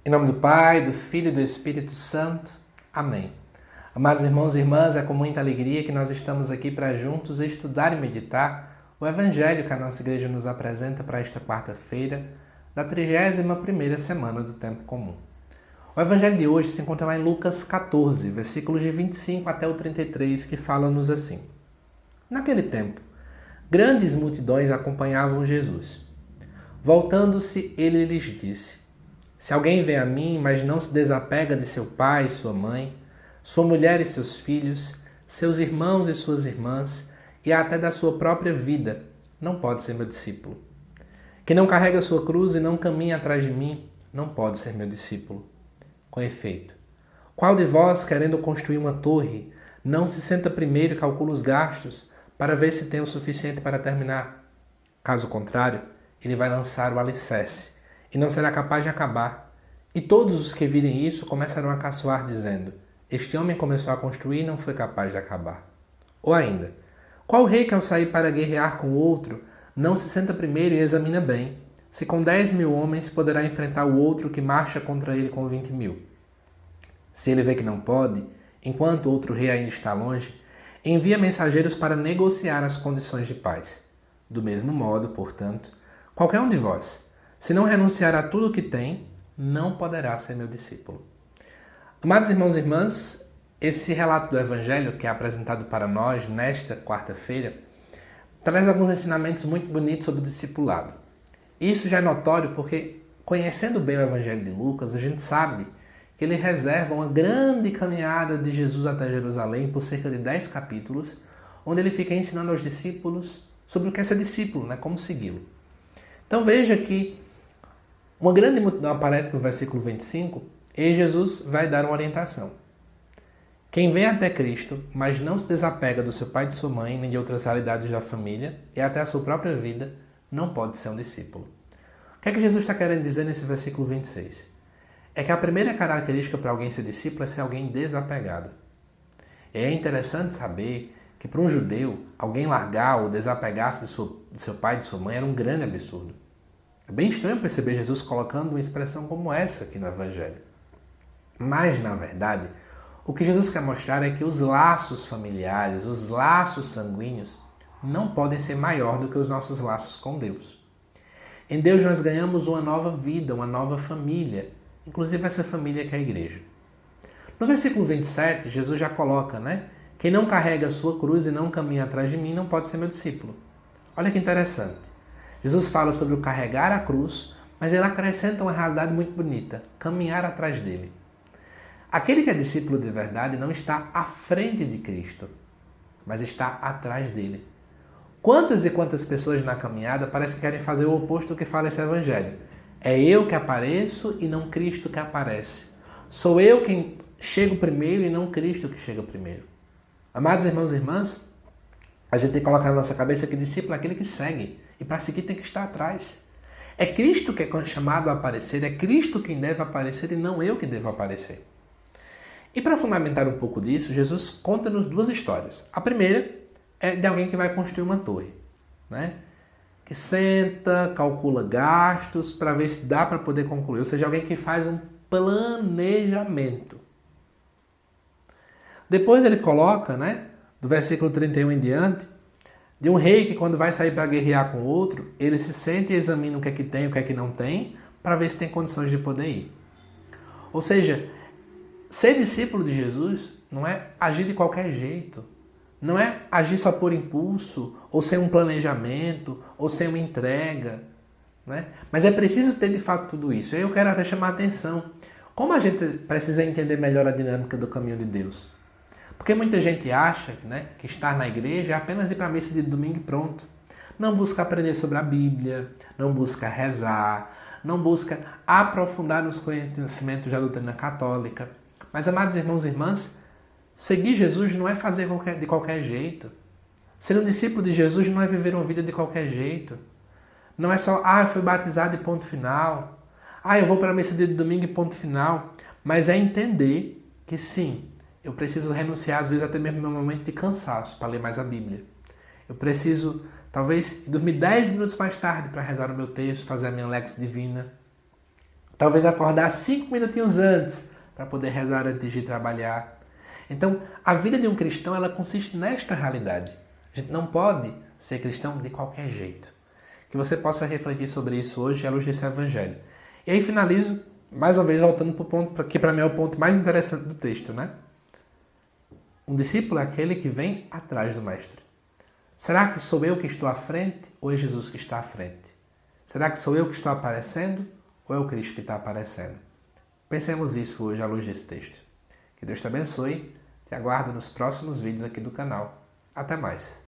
Em nome do Pai, do Filho e do Espírito Santo. Amém. Amados irmãos e irmãs, é com muita alegria que nós estamos aqui para juntos estudar e meditar o Evangelho que a nossa igreja nos apresenta para esta quarta-feira da 31ª semana do Tempo Comum. O Evangelho de hoje se encontra lá em Lucas 14, versículos de 25 até o 33, que fala-nos assim. Naquele tempo, grandes multidões acompanhavam Jesus. Voltando-se, ele lhes disse: Se alguém vem a mim, mas não se desapega de seu pai e sua mãe, sua mulher e seus filhos, seus irmãos e suas irmãs, e até da sua própria vida, não pode ser meu discípulo. Quem não carrega sua cruz e não caminha atrás de mim, não pode ser meu discípulo. Com efeito, qual de vós, querendo construir uma torre, não se senta primeiro e calcula os gastos para ver se tem o suficiente para terminar? Caso contrário, ele vai lançar o alicerce e não será capaz de acabar. E todos os que virem isso começarão a caçoar, dizendo: Este homem começou a construir e não foi capaz de acabar. Ou ainda, qual rei que ao sair para guerrear com outro, não se senta primeiro e examina bem, se com 10.000 homens poderá enfrentar o outro que marcha contra ele com 20.000? Se ele vê que não pode, enquanto outro rei ainda está longe, envia mensageiros para negociar as condições de paz. Do mesmo modo, portanto, qualquer um de vós, se não renunciar a tudo o que tem, não poderá ser meu discípulo. Amados irmãos e irmãs, esse relato do Evangelho que é apresentado para nós nesta quarta-feira traz alguns ensinamentos muito bonitos sobre o discipulado. Isso já é notório porque, conhecendo bem o Evangelho de Lucas, a gente sabe que ele reserva uma grande caminhada de Jesus até Jerusalém por cerca de 10 capítulos, onde ele fica ensinando aos discípulos sobre o que é ser discípulo, como segui-lo. Então veja que uma grande multidão aparece no versículo 25 e Jesus vai dar uma orientação. Quem vem até Cristo, mas não se desapega do seu pai e de sua mãe, nem de outras realidades da família, e até a sua própria vida, não pode ser um discípulo. O que é que Jesus está querendo dizer nesse versículo 26? É que a primeira característica para alguém ser discípulo é ser alguém desapegado. E é interessante saber que para um judeu, alguém largar ou desapegar-se de seu pai e de sua mãe era um grande absurdo. É bem estranho perceber Jesus colocando uma expressão como essa aqui no Evangelho. Mas, na verdade, o que Jesus quer mostrar é que os laços familiares, os laços sanguíneos, não podem ser maior do que os nossos laços com Deus. Em Deus nós ganhamos uma nova vida, uma nova família, inclusive essa família que é a igreja. No versículo 27, Jesus já coloca, Quem não carrega a sua cruz e não caminha atrás de mim não pode ser meu discípulo. Olha que interessante. Jesus fala sobre o carregar a cruz, mas ele acrescenta uma realidade muito bonita: caminhar atrás dele. Aquele que é discípulo de verdade não está à frente de Cristo, mas está atrás dele. Quantas e quantas pessoas na caminhada parecem que querem fazer o oposto do que fala esse Evangelho? É eu que apareço e não Cristo que aparece. Sou eu quem chego primeiro e não Cristo que chega primeiro. Amados irmãos e irmãs, a gente tem que colocar na nossa cabeça que discípulo é aquele que segue. E para seguir tem que estar atrás. É Cristo que é chamado a aparecer, é Cristo quem deve aparecer e não eu que devo aparecer. E para fundamentar um pouco disso, Jesus conta-nos duas histórias. A primeira é de alguém que vai construir uma torre, que senta, calcula gastos para ver se dá para poder concluir. Ou seja, alguém que faz um planejamento. Depois ele coloca, do versículo 31 em diante, de um rei que quando vai sair para guerrear com outro, ele se senta e examina o que é que tem e o que é que não tem, para ver se tem condições de poder ir. Ou seja, ser discípulo de Jesus não é agir de qualquer jeito, não é agir só por impulso, ou sem um planejamento, ou sem uma entrega. Mas é preciso ter de fato tudo isso. Eu quero até chamar a atenção. Como a gente precisa entender melhor a dinâmica do caminho de Deus? Porque muita gente acha que estar na igreja é apenas ir para a missa de domingo e pronto. Não busca aprender sobre a Bíblia, não busca rezar, não busca aprofundar nos conhecimentos da doutrina católica. Mas, amados irmãos e irmãs, seguir Jesus não é fazer de qualquer jeito. Ser um discípulo de Jesus não é viver uma vida de qualquer jeito. Não é só, eu fui batizado e ponto final. Eu vou para a missa de domingo e ponto final. Mas é entender que sim, eu preciso renunciar, às vezes, até mesmo no meu momento de cansaço para ler mais a Bíblia. Eu preciso, talvez, dormir 10 minutos mais tarde para rezar o meu texto, fazer a minha lexo divina. Talvez acordar 5 minutinhos antes para poder rezar antes de trabalhar. Então, a vida de um cristão ela consiste nesta realidade. A gente não pode ser cristão de qualquer jeito. Que você possa refletir sobre isso hoje à luz desse evangelho. E aí finalizo, mais uma vez, voltando para o ponto, que para mim é o ponto mais interessante do texto, né? Um discípulo é aquele que vem atrás do mestre. Será que sou eu que estou à frente ou é Jesus que está à frente? Será que sou eu que estou aparecendo ou é o Cristo que está aparecendo? Pensemos isso hoje à luz desse texto. Que Deus te abençoe. Te aguardo nos próximos vídeos aqui do canal. Até mais!